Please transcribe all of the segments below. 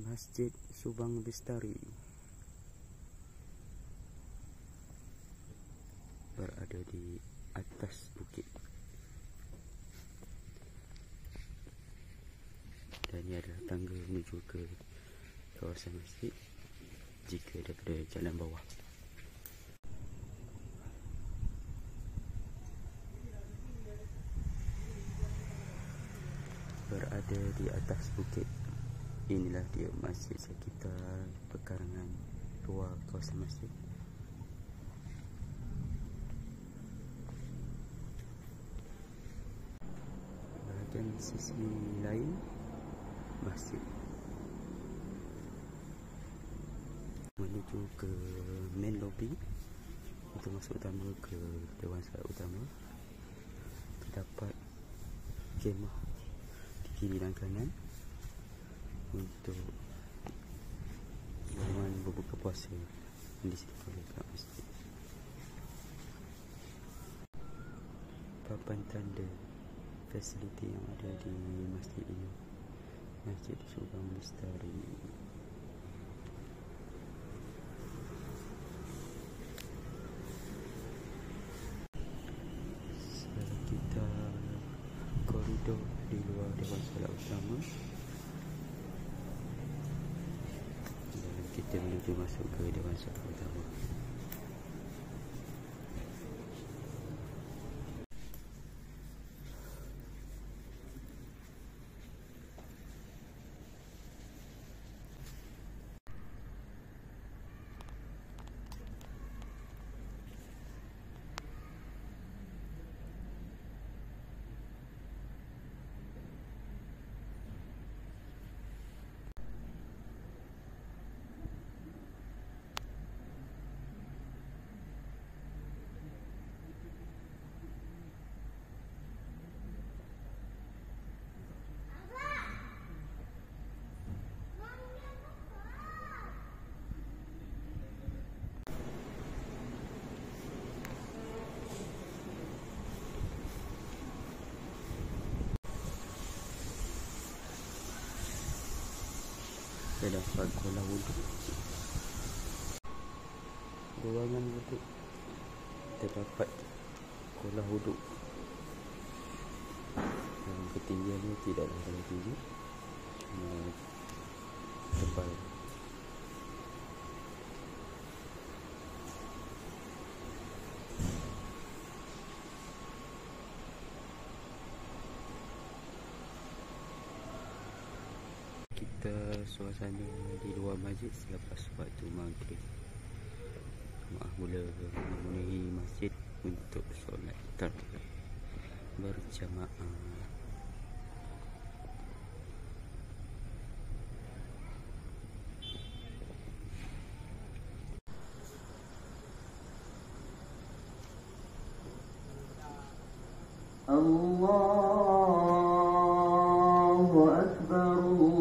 Masjid Subang Bestari berada di atas bukit, dan ini adalah tangga menuju ke kawasan masjid jika daripada jalan bawah. Berada di atas bukit, inilah dia masjid sekitar pekarangan luar kawasan masjid. Bahagian sisi lain masjid menuju ke main lobby untuk masuk utama ke Dewan Solat Utama. Terdapat kemah di kiri dan kanan untuk ruangan berbuka puasa yang disediakan oleh pihak masjid. Papan tanda fasiliti yang ada di masjid ini, Masjid Subang Bestari. Sekitar koridor di luar Dewan Solat Utama, dan kita menuju masuk ke Dewan Solat Utama. Terdapat kolam wuduk, ruangan wuduk, terdapat kolam wuduk yang ketinggiannya tidaklah terlalu tinggi, cuma tebal. Kita suasana di luar masjid selepas waktu maghrib. Jemaah mula memenuhi masjid untuk solat tarawih berjamaah. Allahu Akbar, Allahu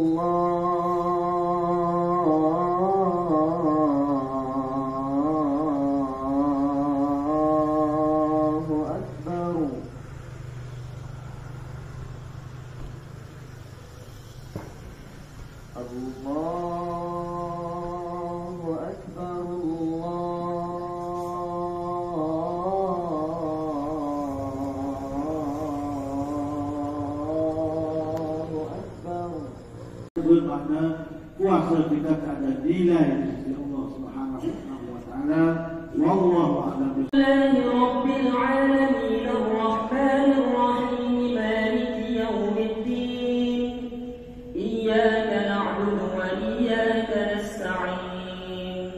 Akbar. Allahu Akbar, bermakna puasa kita ada nilai di sisi Allah Subhanahu wa taala. Wallahu a'lam. Rabbil alamin arrahmanir rahim maliki yaumiddin iyyaka na'budu wa iyyaka nasta'in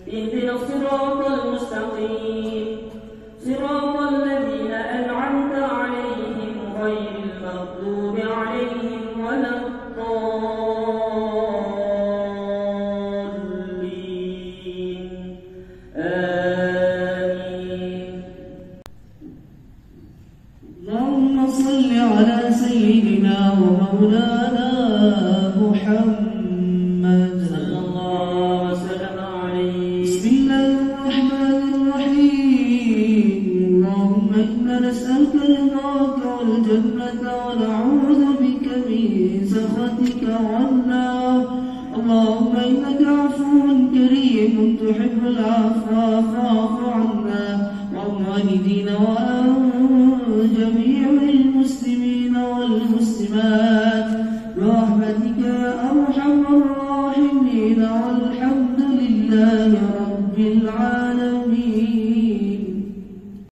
ihdinas siratal mustaqim siratal ladzina an'amta 'alaihim ghairil maghdubi 'alaihim waladdallin. تحب العفو فاعف عنا وعن والدينا وعن جميع المسلمين والمسلمات برحمتك يا أرحم الراحمين والحمد لله